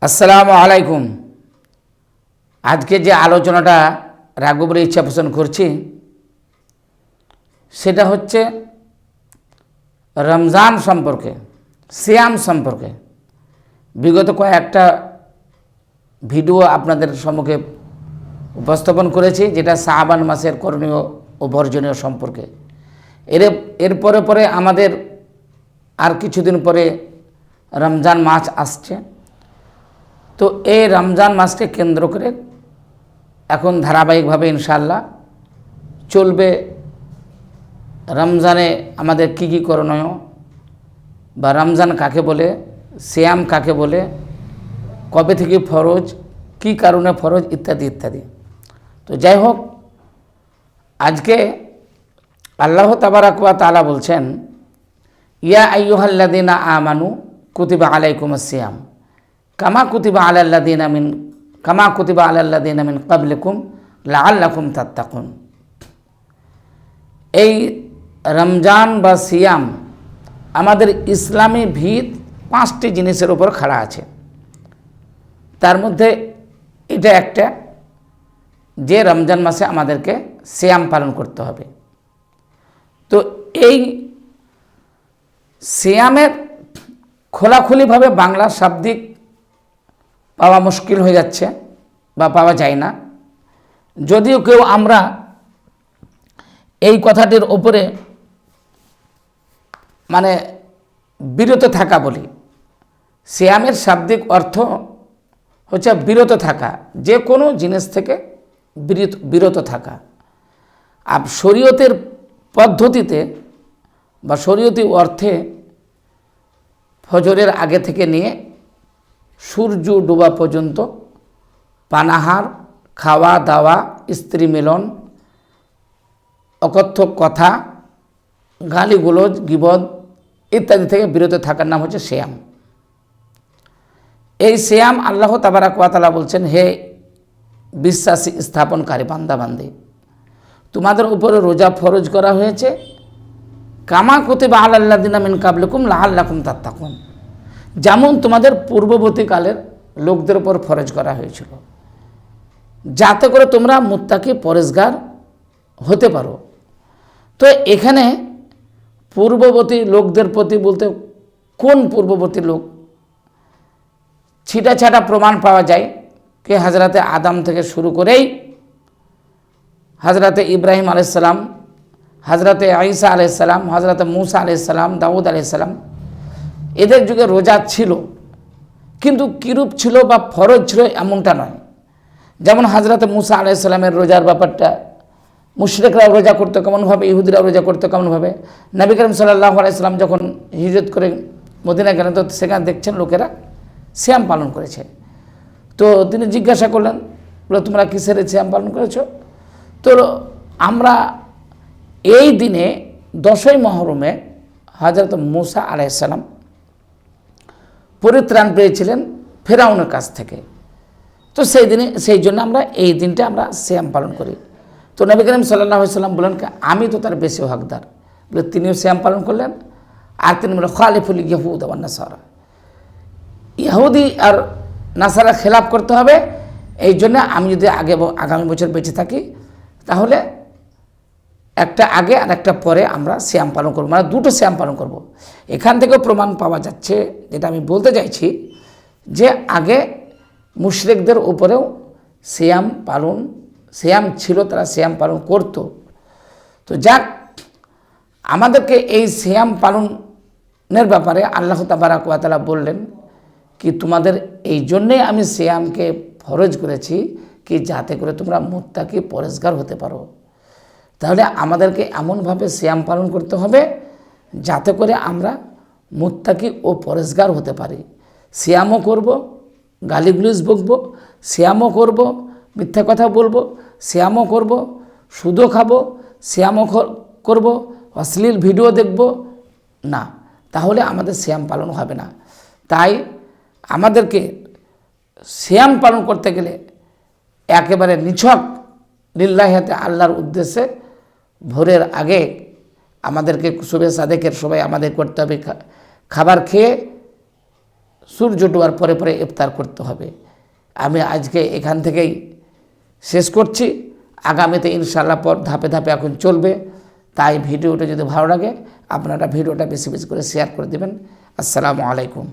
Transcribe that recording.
আসসালামু আলাইকুম। আজকে যে আলোচনাটা রাখবো বলে ইচ্ছা পোষণ করছি সেটা হচ্ছে রমজান সম্পর্কে, সিয়াম সম্পর্কে। বিগত কয়েকটা ভিডিও আপনাদের সম্মুখে উপস্থাপন করেছি, যেটা শাবান মাসের করণীয় ও বর্জনীয় সম্পর্কে। এর পরে আমাদের আর কিছুদিন পরে রমজান মাস আসছে। তো এই রমজান মাসকে কেন্দ্র করে এখন ধারাবাহিকভাবে ইনশাআল্লাহ চলবে রমজানে আমাদের কী কী করণীয়, বা রমজান কাকে বলে, সিয়াম কাকে বলে, কবে থেকে ফরজ, কী কারণে ফরজ, ইত্যাদি ইত্যাদি। তো যাই হোক, আজকে আল্লাহ তাবারাক ওয়া তাআলা বলছেন, ইয়া আইয়ুহাল্লাযীনা আমানু কুতিবা আলাইকুমুস সিয়াম কামা কুতিবা আলাল্লাযীনা মিন ক্বাবলিকুম লাআল্লাকুম তাত্তাকুন। এই রমজান বা সিয়াম আমাদের ইসলামী ভিত 5টি জিনিসের উপর খাড়া আছে। তার মধ্যে এটা একটা, যে রমজান মাসে আমাদেরকে সিয়াম পালন করতে হবে। তো এই সিয়ামের খোলাখুলিভাবে বাংলা শাব্দিক পাওয়া মুশকিল হয়ে যাচ্ছে বা পাওয়া যায় না। যদিও কেউ আমরা এই কথাটির ওপরে বিরত থাকা বলি। সিয়ামের শাব্দিক অর্থ হচ্ছে বিরত থাকা, যে কোনো জিনিস থেকে বিরত থাকা। আর শরীয়তের পদ্ধতিতে বা শরীয়তি অর্থে ফজরের আগে থেকে নিয়ে সূর্য ডোবা পর্যন্ত পানাহার, খাওয়া দাওয়া, স্ত্রী মিলন, অকথ্য কথা, গালিগুলোজ, গীবত ইত্যাদি থেকে বিরত থাকার নাম হচ্ছে সিয়াম। এই সিয়াম আল্লাহ তাবারাক ওয়া তাআলা বলছেন, হে বিশ্বাসী স্থাপনকারী বান্দাবান্দি, তোমাদের উপরে রোজা ফরজ করা হয়েছে কামা কুতিবা আলাল্লাযীনা মিন ক্বাবলিকুম লাআল্লাকুম তাত্তাকুন, যেমন তোমাদের পূর্ববর্তীকালের লোকদের উপর ফরজ করা হয়েছিল, যাতে করে তোমরা মুত্তাকি পরেজগার হতে পারো। তো এখানে পূর্ববর্তী লোকদের প্রতি বলতে কোন পূর্ববর্তী লোক? ছিটাছাটা প্রমাণ পাওয়া যায় যে হযরতে আদম থেকে শুরু করেই হযরতে ইব্রাহিম আলাইহিস সালাম, হযরতে ঈসা আলাইহিস সালাম, হযরতে মূসা আলাইহিস সালাম, দাউদ আলাইহিস সালাম, এদের যুগে রোজা ছিল, কিন্তু কিরূপ ছিল বা ফরজ ছিল এমনটা নয়। যেমন হযরতে মূসা আলাইহিস সালামের রোজার ব্যাপারটা মুশরিকরা রোজা করতো কেমনভাবে, ইহুদিরা রোজা করতো কেমনভাবে। নবী করিম সাল্লাল্লাহু আলাইহি সাল্লাম যখন হিজরত করে মদিনা গেলেন, তো সেখানে দেখছেন লোকেরা সিয়াম পালন করেছে। তো তিনি জিজ্ঞাসা করলেন, বলে তোমরা কিসের সিয়াম পালন করেছো? তো আমরা এই দিনে 10ই মুহররমে হযরত মূসা আলাইহিস সালাম পরিত্রাণ পেয়েছিলেন ফেরাউনের কাছ থেকে। তো সেই জন্য আমরা এই দিনটা আমরা সিয়াম পালন করি। তো নবী করিম সাল্লাল্লাহু আলাইহি সাল্লাম বলেন, আমি তো তার বেশি হকদার। বলে তিনিও সিয়াম পালন করলেন। আর তিনি বলেন, খালিফুল ইয়াহুদ ওয়ান নাসারা, ইহুদি আর নাসারা খেলাফ করতে হবে। এই জন্য আমি যদি আগামী বছর বেঁচে থাকি, তাহলে একটা আগে আর একটা পরে আমরা সিয়াম পালন করব, দুটো সিয়াম পালন করব। এখান থেকেও প্রমাণ পাওয়া যাচ্ছে, যেটা আমি বলতে চাইছি, যে আগে মুশরিকদের উপরেও সিয়াম ছিল, তারা সিয়াম পালন করত। তো যাক, আমাদেরকে এই সিয়াম পালনের ব্যাপারে আল্লাহ তাবারাক ওয়া তাআলা বললেন কি, তোমাদের এই জন্যে আমি সিয়ামকে ফরজ করেছি কি, যাতে করে তোমরা মুত্তাকি পরেজগার হতে পারো। তাহলে আমাদেরকে এমনভাবে সিয়াম পালন করতে হবে যাতে করে আমরা মুত্তাকি ও পরেজগার হতে পারি। সিয়ামও করব, গালিগুলিজ বকবো, সিয়ামও করব, মিথ্যা কথা বলবো, সিয়ামও করব, সুদও খাবো, সিয়ামও করব, অশ্লীল ভিডিও দেখব না, তাহলে আমাদের সিয়াম পালন হবে না। তাই আমাদেরকে সিয়াম পালন করতে গেলে একেবারে নিছক লিল্লাহিতে আল্লাহর উদ্দেশ্যে ভোরের আগে আমাদেরকে সুবহে সাদেকের সবাই আমাদের করতে হবে, খাবার খেয়ে সূর্য ডোবার পরে পরে ইফতার করতে হবে। আমি আজকে এখান থেকেই শেষ করছি। আগামীতে ইনশাআল্লাহ পর ধাপে ধাপে এখন চলবে। তাই ভিডিওটা যদি ভালো লাগে আপনারা ভিডিওটা বেশি বেশি করে শেয়ার করে দেবেন। আসসালামু আলাইকুম।